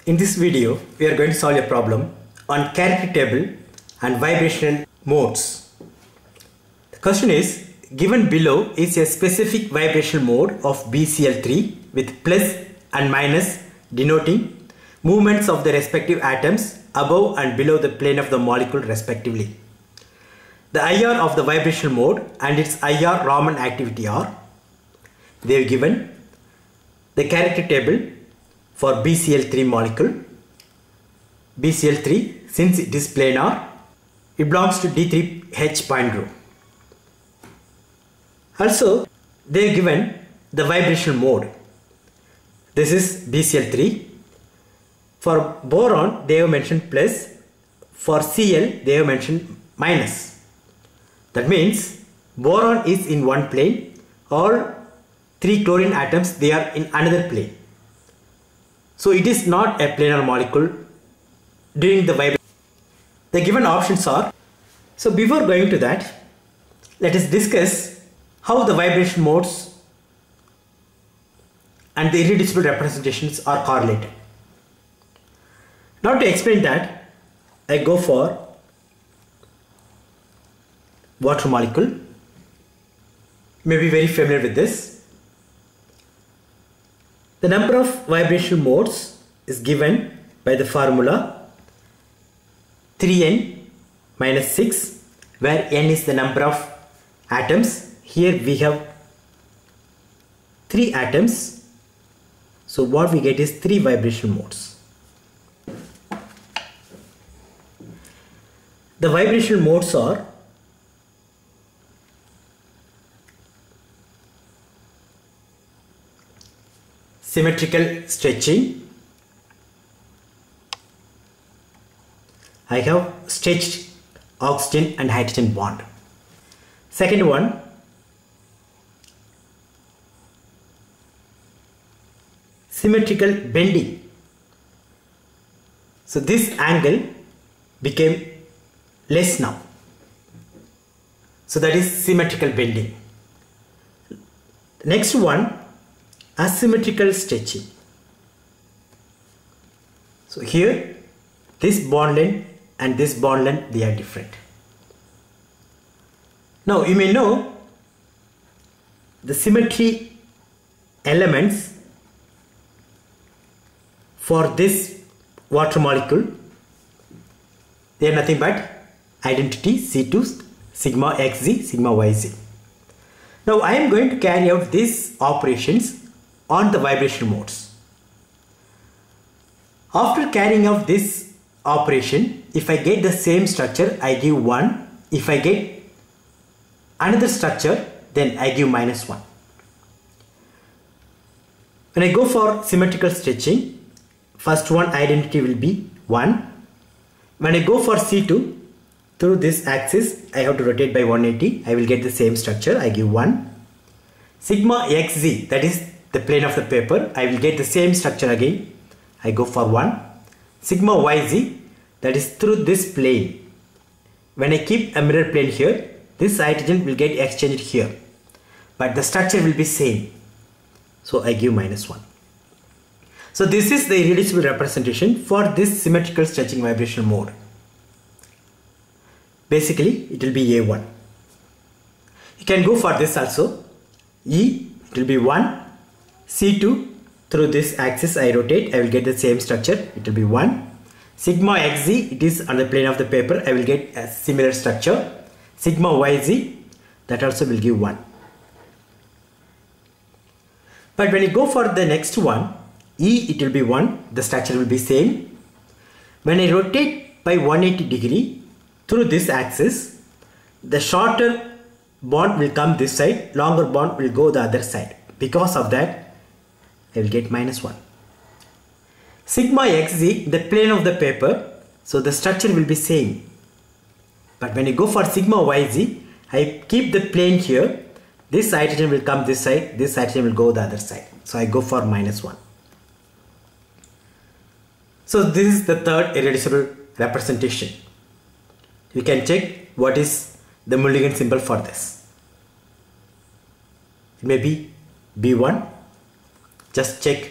In this video, we are going to solve a problem on character table and vibrational modes. The question is, given below is a specific vibrational mode of BCl3 with plus and minus denoting movements of the respective atoms above and below the plane of the molecule respectively. The IR of the vibrational mode and its IR Raman activity are, they have given the character table for BCl3 molecule. BCl3, since it is planar, it belongs to D3H point group. Also, they have given the vibrational mode. This is BCl3. For boron, they have mentioned plus. For Cl, they have mentioned minus. That means boron is in one plane. All three chlorine atoms, they are in another plane. So it is not a planar molecule during the vibration. The given options are, so before going to that, let us discuss how the vibration modes and the irreducible representations are correlated. Now to explain that, I go for water molecule. You may be very familiar with this. The number of vibrational modes is given by the formula 3n minus 6, where n is the number of atoms. Here we have 3 atoms. So what we get is 3 vibrational modes. The vibrational modes are symmetrical stretching. I have stretched oxygen and hydrogen bond. Second one, symmetrical bending. So this angle became less now. So that is symmetrical bending. Next one, asymmetrical stretching. So here this bond length and this bond length, they are different. Now you may know the symmetry elements for this water molecule, they are nothing but identity C2 sigma xz sigma yz. Now I am going to carry out these operations on the vibrational modes. After carrying out this operation, if I get the same structure, I give 1. If I get another structure, then I give minus 1. When I go for symmetrical stretching, first one identity will be 1. When I go for C2, through this axis, I have to rotate by 180. I will get the same structure. I give 1. Sigma xz, that is the plane of the paper, I will get the same structure again. I go for 1. Sigma yz, that is through this plane. When I keep a mirror plane here, this hydrogen will get exchanged here, but the structure will be same. So I give minus 1. So this is the irreducible representation for this symmetrical stretching vibrational mode. Basically, it will be A1. You can go for this also. E, it will be 1. C2, through this axis I rotate, I will get the same structure. It will be 1. Sigma xz, it is on the plane of the paper. I will get a similar structure. Sigma yz, that also will give 1. But when you go for the next one, E, it will be 1. The structure will be same. When I rotate by 180 degree through this axis, the shorter bond will come this side, longer bond will go the other side. Because of that, I will get minus 1. Sigma xz, the plane of the paper, so the structure will be same. But when you go for sigma yz, I keep the plane here. This hydrogen will come this side, this hydrogen will go the other side. So I go for minus 1. So this is the third irreducible representation. You can check what is the Mulligan symbol for this. It may be B1. Just check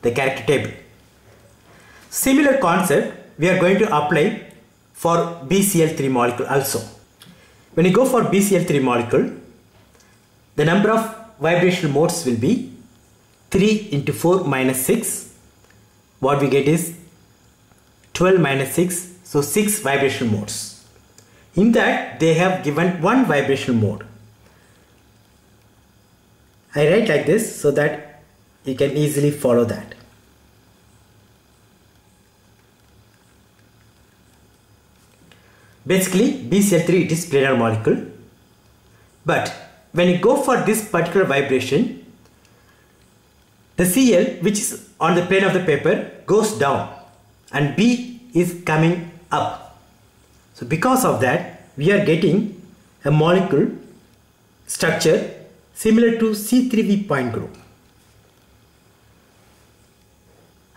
the character table. Similar concept we are going to apply for BCl3 molecule also. When you go for BCl3 molecule, the number of vibrational modes will be 3 into 4 minus 6. What we get is 12 minus 6, so 6 vibrational modes. In that they have given one vibrational mode. I write like this so that you can easily follow that. Basically BCl3 it is planar molecule, but when you go for this particular vibration, the Cl which is on the plane of the paper goes down and B is coming up. So because of that we are getting a molecule structure similar to C3V point group.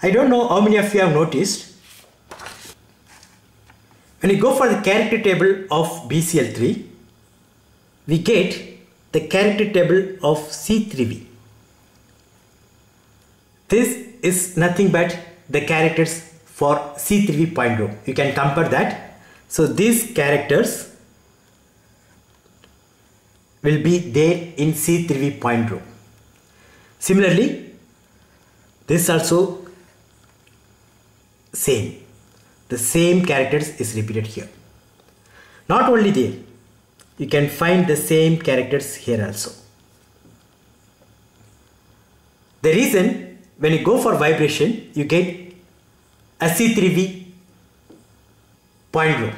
I don't know how many of you have noticed, when you go for the character table of BCl3, we get the character table of C3V. This is nothing but the characters for C3V point group. You can compare that. So these characters will be there in C3V point group. Similarly, this also same. The same characters is repeated here. Not only there, you can find the same characters here also. The reason when you go for vibration, you get a C3V point group.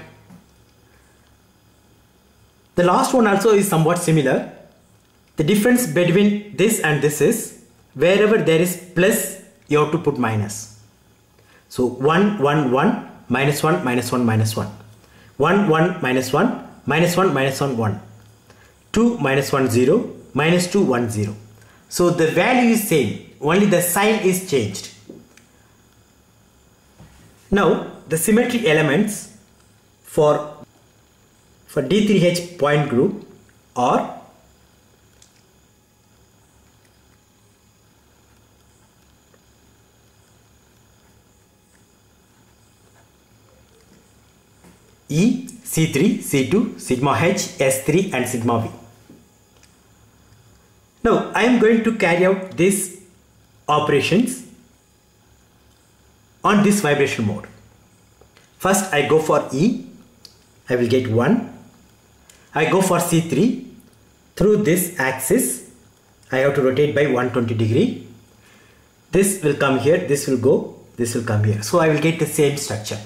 The last one also is somewhat similar. The difference between this and this is wherever there is plus, you have to put minus. So 1, 1, 1, minus 1, minus 1, minus 1. 1, 1, minus 1, minus 1, minus 1, 1. 2, minus 1, 0, minus 2, 1, 0. So the value is same, only the sign is changed. Now the symmetric elements for D3H point group are E, C3, C2, sigma H, S3 and sigma V. Now I am going to carry out these operations on this vibration mode. First I go for E, I will get 1. I go for C3, through this axis I have to rotate by 120 degree. This will come here, this will go, this will come here. So I will get the same structure.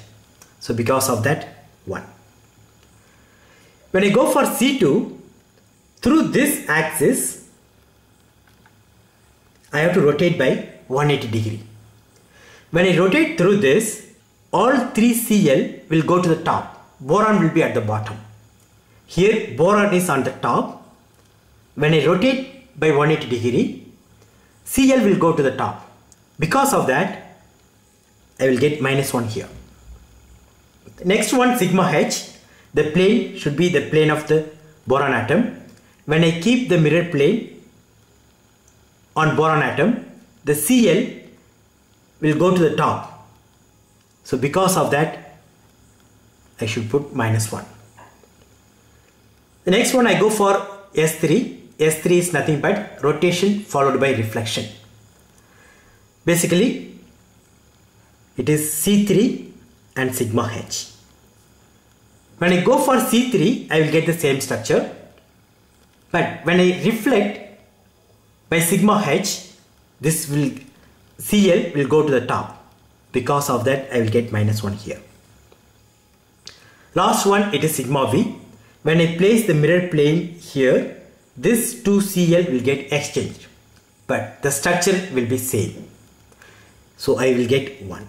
So because of that 1. When I go for C2, through this axis I have to rotate by 180 degree. When I rotate through this, all 3 Cl will go to the top. Boron will be at the bottom. Here boron is on the top. When I rotate by 180 degree, Cl will go to the top. Because of that, I will get minus 1 here. Next one, sigma H, the plane should be the plane of the boron atom. When I keep the mirror plane on boron atom, the Cl will go to the top. So because of that, I should put minus 1. The next one I go for S3. S3 is nothing but rotation followed by reflection. Basically, it is C3 and sigma H. When I go for C3, I will get the same structure. But when I reflect by sigma H, Cl will go to the top. Because of that, I will get minus 1 here. Last one, it is sigma V. When I place the mirror plane here, this 2 Cl will get exchanged, but the structure will be same. So I will get 1.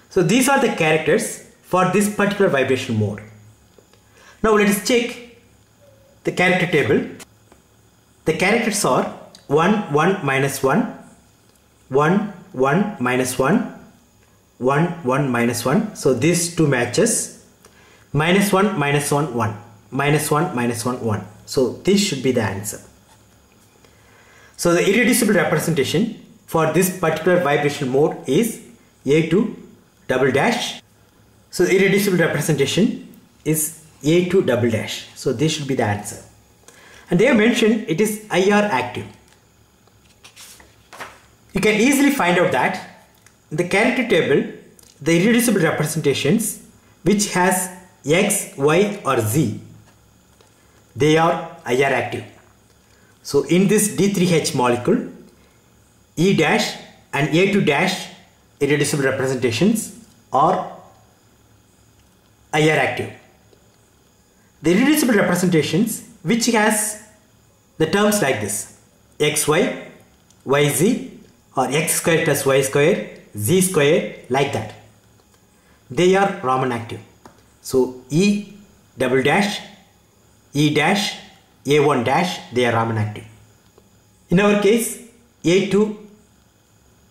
So these are the characters for this particular vibration mode. Now let us check the character table. The characters are 1, 1, minus 1, 1, 1, minus 1, 1, 1, minus 1. So these two matches. Minus 1, minus 1, 1. Minus 1, minus 1, 1. So this should be the answer. So the irreducible representation for this particular vibration mode is A2 double dash. So the irreducible representation is A2 double dash. So this should be the answer. And they have mentioned it is IR active. You can easily find out that in the character table, the irreducible representations which has X, Y or Z, they are IR active. So in this D3H molecule, E dash and A2 dash irreducible representations are IR active. The irreducible representations which has the terms like this, XY, YZ or X square plus Y square, Z square, like that, they are Raman active. So E double dash, E dash, A1 dash, they are Raman active. In our case, A2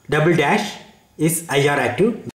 double dash is IR active.